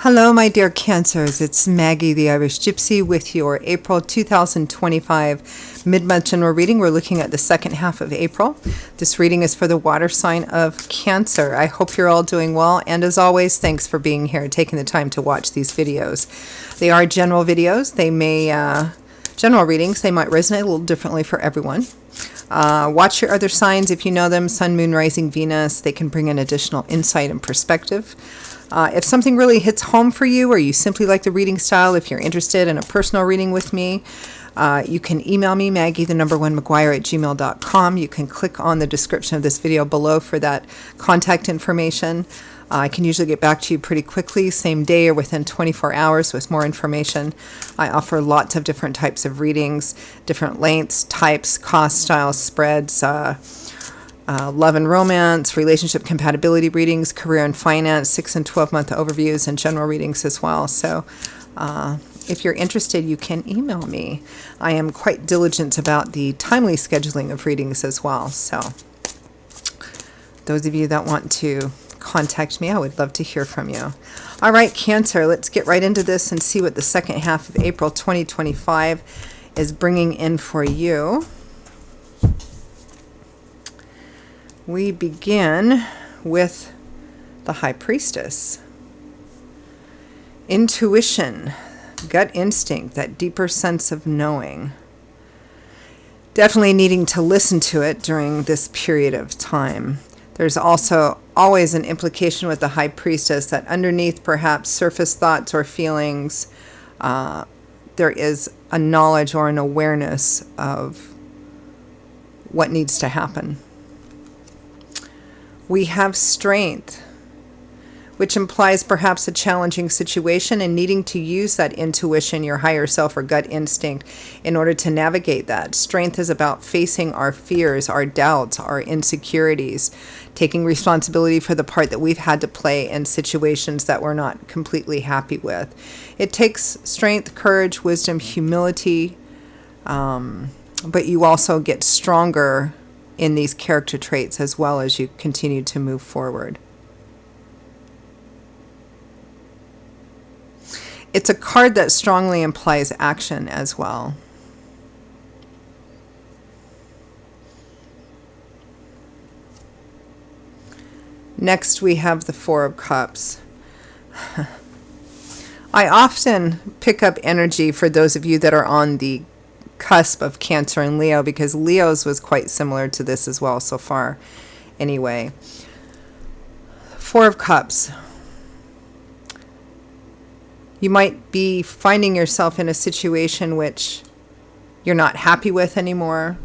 Hello, my dear Cancers. It's Maggie, the Irish Gypsy, with your April 2025 mid-month general reading. We're looking at the second half of April. This reading is for the water sign of Cancer. I hope you're all doing well, and as always, thanks for being here and taking the time to watch these videos. They are general videos. They may, general readings, they might resonate a little differently for everyone. Watch your other signs if you know them, Sun, Moon, Rising, Venus. They can bring in additional insight and perspective. If something really hits home for you, or you simply like the reading style, if you're interested in a personal reading with me, you can email me, Maggie1McGuire@gmail.com. You can click on the description of this video below for that contact information. I can usually get back to you pretty quickly, same day or within 24 hours with more information. I offer lots of different types of readings, different lengths, types, cost, styles, spreads, love and romance, relationship compatibility readings, career and finance, 6 and 12-month overviews, and general readings as well. So if you're interested, you can email me. I am quite diligent about the timely scheduling of readings as well. So those of you that want to contact me, I would love to hear from you. All right, Cancer, let's get right into this and see what the second half of April 2025 is bringing in for you. We begin with the High Priestess. Intuition, gut instinct, that deeper sense of knowing. Definitely needing to listen to it during this period of time. There's also always an implication with the High Priestess that underneath perhaps surface thoughts or feelings, there is a knowledge or an awareness of what needs to happen. We have strength, which implies perhaps a challenging situation and needing to use that intuition, your higher self or gut instinct, in order to navigate that. Strength is about facing our fears, our doubts, our insecurities, taking responsibility for the part that we've had to play in situations that we're not completely happy with. It takes strength, courage, wisdom, humility, but you also get stronger in these character traits as well as you continue to move forward. It's a card that strongly implies action as well. Next, we have the Four of Cups. I often pick up energy for those of you that are on the cusp of Cancer and Leo, because Leo's was quite similar to this as well so far. Anyway, Four of Cups. You might be finding yourself in a situation which you're not happy with anymore.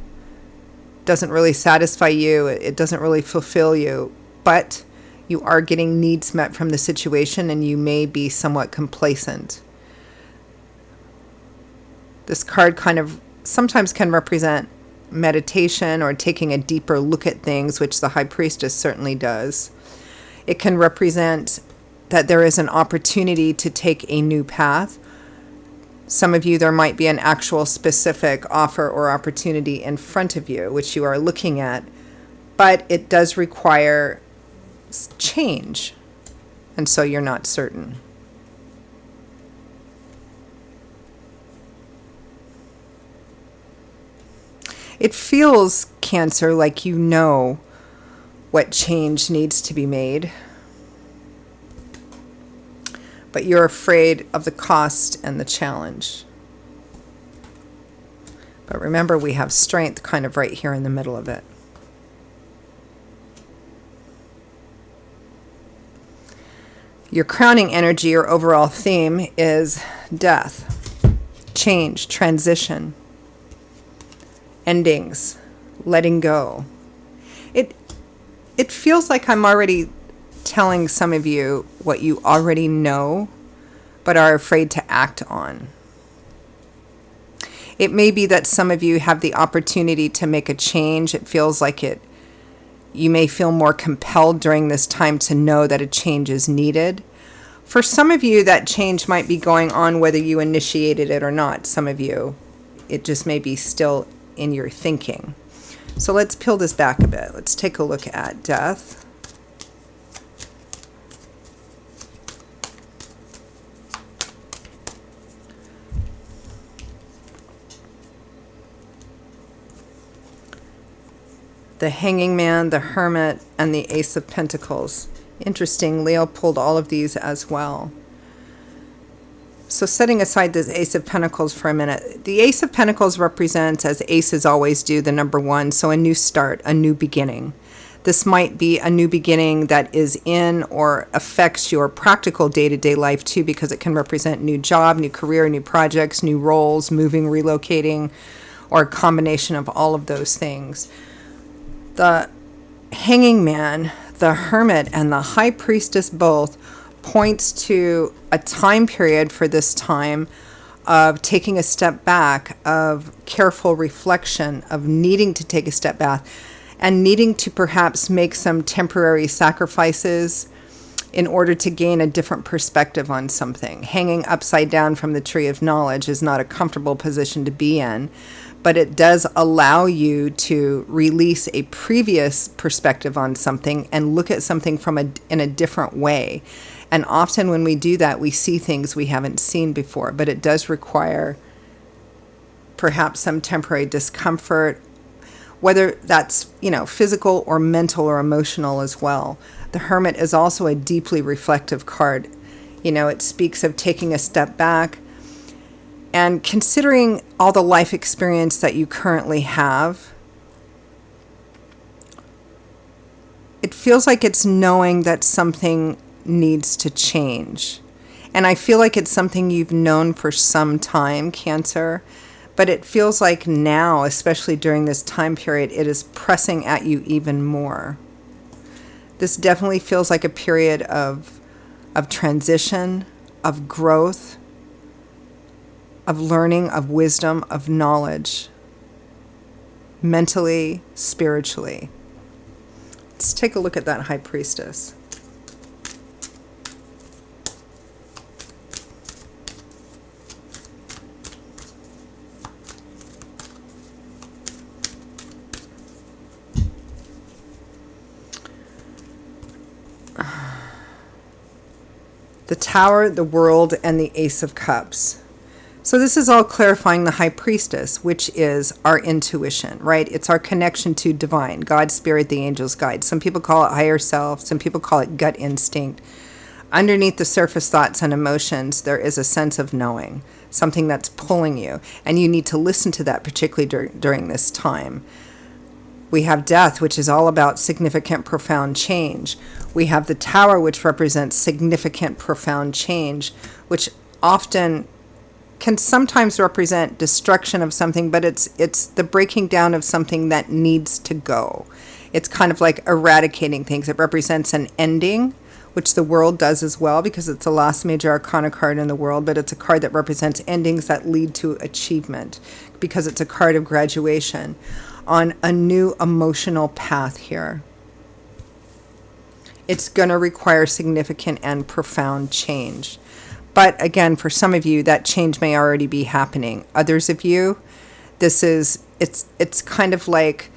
Doesn't really satisfy you. It doesn't really fulfill you, but you are getting needs met from the situation and you may be somewhat complacent. This card kind of sometimes can represent meditation or taking a deeper look at things, which the High Priestess certainly does. It can represent that there is an opportunity to take a new path. Some of you, there might be an actual specific offer or opportunity in front of you, which you are looking at, but it does require change, and so you're not certain. It feels, Cancer, like you know what change needs to be made, but you're afraid of the cost and the challenge. But remember, we have strength kind of right here in the middle of it. Your crowning energy or overall theme is death, change, transition, endings, letting go. It feels like I'm already telling some of you what you already know, but are afraid to act on. It may be that some of you have the opportunity to make a change. It feels like you may feel more compelled during this time to know that a change is needed. For some of you, that change might be going on whether you initiated it or not. Some of you, it just may be still in your thinking. So let's peel this back a bit. Let's take a look at death. the Hanging Man, the Hermit, and the Ace of Pentacles. Interesting, Leo pulled all of these as well. So setting aside this Ace of Pentacles for a minute, the Ace of Pentacles represents, as aces always do, the number one, so a new start, a new beginning. This might be a new beginning that is in or affects your practical day-to-day life too, because it can represent new job, new career, new projects, new roles, moving, relocating, or a combination of all of those things. The Hanging Man, the Hermit, and the High Priestess both points to a time period for this time of taking a step back, of careful reflection, of needing to take a step back, and needing to perhaps make some temporary sacrifices in order to gain a different perspective on something. Hanging upside down from the tree of knowledge is not a comfortable position to be in, but it does allow you to release a previous perspective on something and look at something in a different way. And often when we do that, we see things we haven't seen before, but it does require perhaps some temporary discomfort, whether that's, physical or mental or emotional as well. The Hermit is also a deeply reflective card. It speaks of taking a step back and considering all the life experience that you currently have. It feels like it's knowing that something needs to change. And I feel like it's something you've known for some time, Cancer. But it feels like now, especially during this time period, it is pressing at you even more. This definitely feels like a period of transition, of growth, of learning, of wisdom, of knowledge, mentally, spiritually. Let's take a look at that High Priestess. The Tower, the World, and the Ace of Cups. So this is all clarifying the High Priestess, which is our intuition, right? It's our connection to divine, God, Spirit, the angels, guide. Some people call it higher self. Some people call it gut instinct. Underneath the surface thoughts and emotions, there is a sense of knowing, something that's pulling you. And you need to listen to that, particularly during this time. We have Death, which is all about significant, profound change. We have the Tower, which represents significant, profound change, which often can sometimes represent destruction of something, but it's the breaking down of something that needs to go. It's kind of like eradicating things. It represents an ending, which the World does as well, because it's the last major arcana card in the World, but it's a card that represents endings that lead to achievement, because it's a card of graduation on a new emotional path here. It's going to require significant and profound change. But again, for some of you, that change may already be happening. Others of you, it's kind of like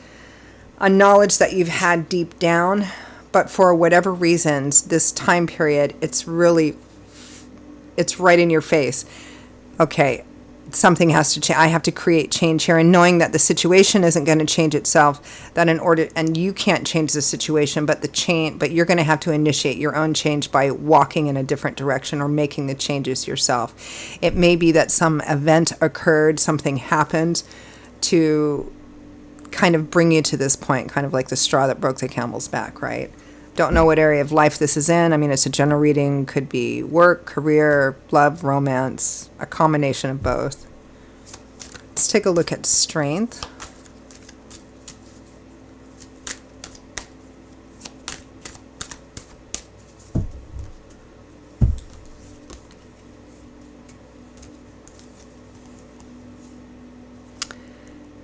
a knowledge that you've had deep down, but for whatever reasons, this time period, it's right in your face. Okay, something has to change. I have to create change here, and knowing that the situation isn't going to change itself, and you can't change the situation, but you're going to have to initiate your own change by walking in a different direction or making the changes yourself. It may be that some event occurred, something happened to kind of bring you to this point, kind of like the straw that broke the camel's back, right? Don't know what area of life this is in. I mean, it's a general reading. Could be work, career, love, romance, a combination of both. Let's take a look at Strength.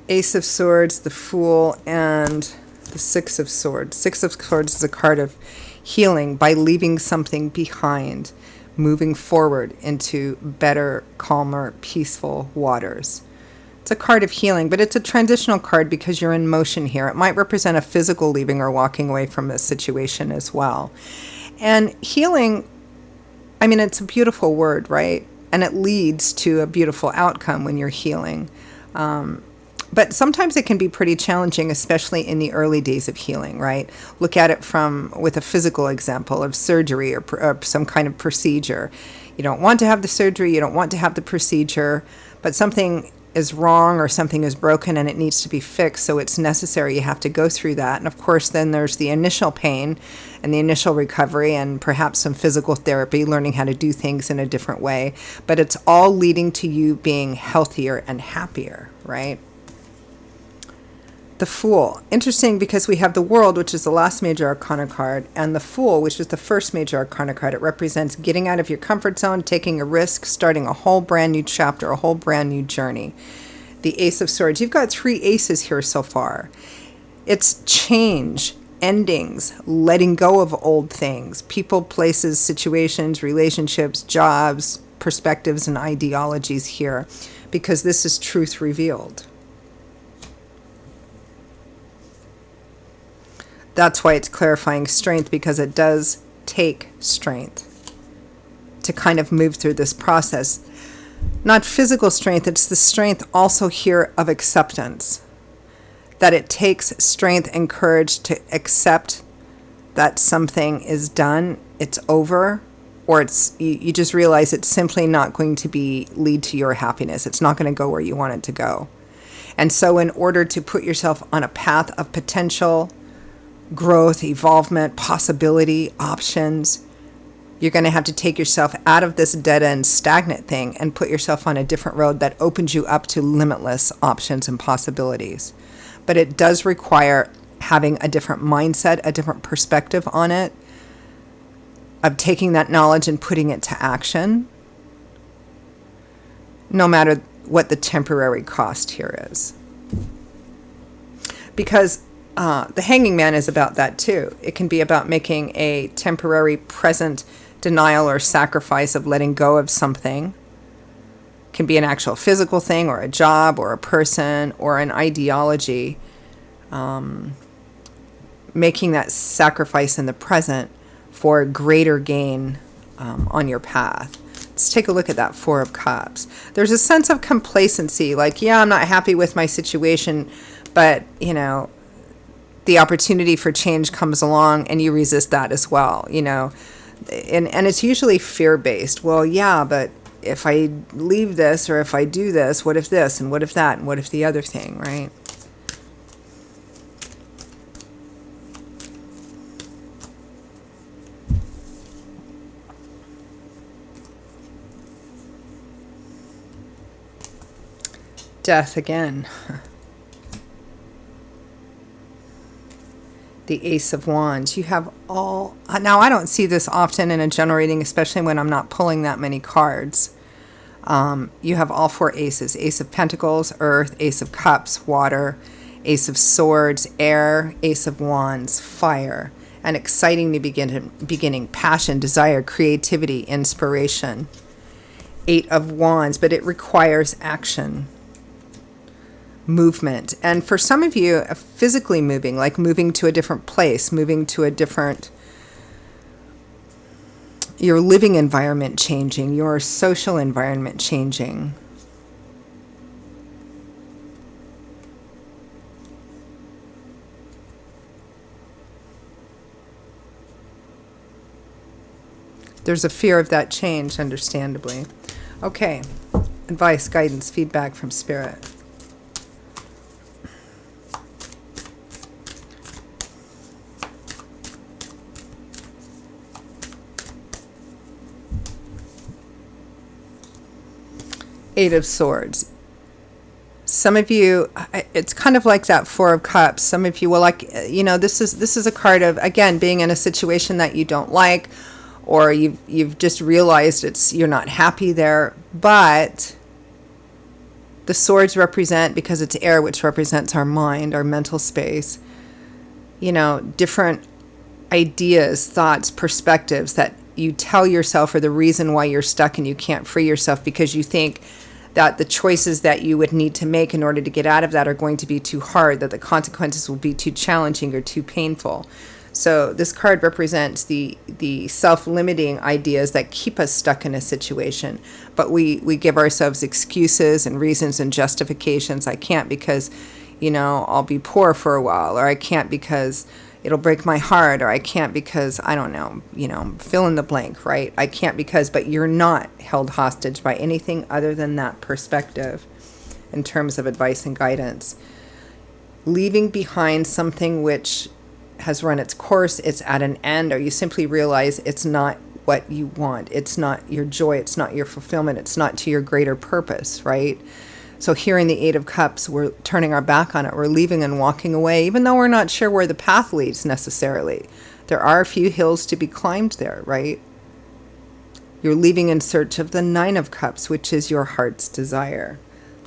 Ace of Swords, the Fool, and the Six of Swords. Six of Swords is a card of healing by leaving something behind, moving forward into better, calmer, peaceful waters. It's a card of healing, but it's a transitional card because you're in motion here. It might represent a physical leaving or walking away from a situation as well. And healing, I mean, it's a beautiful word, right? And it leads to a beautiful outcome when you're healing. But sometimes it can be pretty challenging, especially in the early days of healing, right? Look at it with a physical example of surgery or some kind of procedure. You don't want to have the surgery, you don't want to have the procedure, but something is wrong or something is broken and it needs to be fixed, so it's necessary. You have to go through that. And of course, then there's the initial pain and the initial recovery and perhaps some physical therapy, learning how to do things in a different way. But it's all leading to you being healthier and happier, right? The Fool. Interesting, because we have the World, which is the last major arcana card, and the Fool, which is the first major arcana card. It represents getting out of your comfort zone, taking a risk, starting a whole brand new chapter, a whole brand new journey. The Ace of Swords. You've got 3 aces here so far. It's change, endings, letting go of old things, people, places, situations, relationships, jobs, perspectives, and ideologies here, because this is truth revealed. That's why it's clarifying strength, because it does take strength to kind of move through this process. Not physical strength, it's the strength also here of acceptance. That it takes strength and courage to accept that something is done, it's over, or you just realize it's simply not going to lead to your happiness. It's not going to go where you want it to go. And so in order to put yourself on a path of potential, growth, evolvement, possibility, options, you're going to have to take yourself out of this dead-end stagnant thing and put yourself on a different road that opens you up to limitless options and possibilities. But it does require having a different mindset, a different perspective on it, of taking that knowledge and putting it to action, no matter what the temporary cost here is. Because the Hanging Man is about that too. It can be about making a temporary present denial or sacrifice of letting go of something. It can be an actual physical thing or a job or a person or an ideology. Making that sacrifice in the present for greater gain on your path. Let's take a look at that 4 of Cups. There's a sense of complacency, like, yeah, I'm not happy with my situation, but, the opportunity for change comes along and you resist that as well, and it's usually fear-based. Well, yeah, but if I leave this or if I do this, what if this and what if that and what if the other thing, right? Death again. The Ace of Wands. You have all... Now, I don't see this often in a generating, especially when I'm not pulling that many cards. You have all 4 aces. Ace of Pentacles, Earth, Ace of Cups, Water, Ace of Swords, Air, Ace of Wands, Fire. An exciting new beginning, passion, desire, creativity, inspiration. 8 of Wands, but it requires action. Movement. And for some of you, physically moving, like moving to a different place, moving to a different, your living environment changing, your social environment changing. There's a fear of that change, understandably. Okay. Advice, guidance, feedback from Spirit. Eight of Swords. Some of you, it's kind of like that 4 of Cups. Some of you will this is a card of, again, being in a situation that you don't like, or you've just realized you're not happy there. But the swords represent, because it's air, which represents our mind, our mental space, different ideas, thoughts, perspectives that you tell yourself are the reason why you're stuck and you can't free yourself, because you think that the choices that you would need to make in order to get out of that are going to be too hard, that the consequences will be too challenging or too painful. So this card represents the self-limiting ideas that keep us stuck in a situation, but we give ourselves excuses and reasons and justifications. I can't because, I'll be poor for a while, or I can't because it'll break my heart, or I can't because, I don't know, fill in the blank, right? I can't because, but you're not held hostage by anything other than that perspective in terms of advice and guidance. Leaving behind something which has run its course, it's at an end, or you simply realize it's not what you want. It's not your joy. It's not your fulfillment. It's not to your greater purpose, right? So here in the Eight of Cups, we're turning our back on it. We're leaving and walking away, even though we're not sure where the path leads necessarily. There are a few hills to be climbed there, right? You're leaving in search of the Nine of Cups, which is your heart's desire.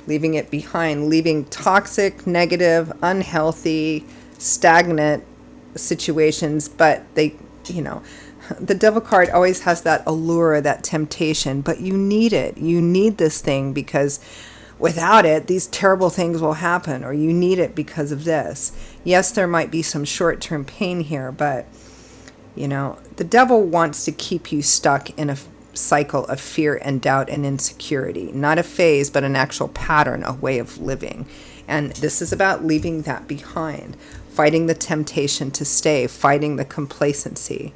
Leaving it behind, leaving toxic, negative, unhealthy, stagnant situations, but the Devil card always has that allure, that temptation, but you need it. You need this thing because without it, these terrible things will happen, or you need it because of this. Yes, there might be some short-term pain here, but the devil wants to keep you stuck in a cycle of fear and doubt and insecurity, not a phase, but an actual pattern, a way of living. And this is about leaving that behind, fighting the temptation to stay, fighting the complacency.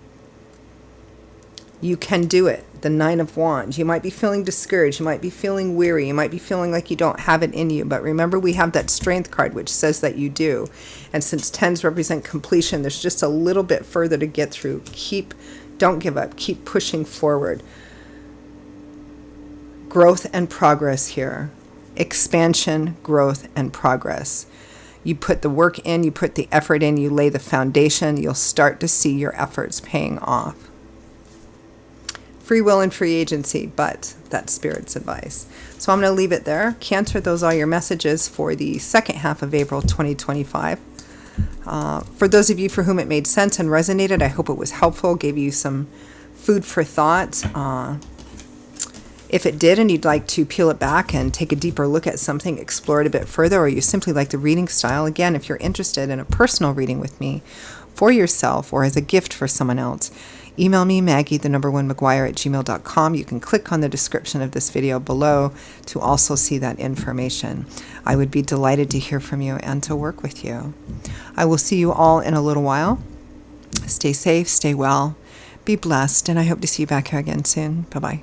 You can do it. The Nine of Wands. You might be feeling discouraged. You might be feeling weary. You might be feeling like you don't have it in you. But remember, we have that Strength card, which says that you do. And since 10s represent completion, there's just a little bit further to get through. Don't give up. Keep pushing forward. Growth and progress here. Expansion, growth, and progress. You put the work in, you put the effort in, you lay the foundation, you'll start to see your efforts paying off. Free will and free agency, but that's Spirit's advice. So I'm going to leave it there. Cancer, those are your messages for the second half of April 2025. For those of you for whom it made sense and resonated, I hope it was helpful, gave you some food for thought. If it did and you'd like to peel it back and take a deeper look at something, explore it a bit further, or you simply like the reading style, again, if you're interested in a personal reading with me for yourself or as a gift for someone else, email me, Maggie1McGuire@gmail.com. You can click on the description of this video below to also see that information. I would be delighted to hear from you and to work with you. I will see you all in a little while. Stay safe, stay well, be blessed, and I hope to see you back here again soon. Bye-bye.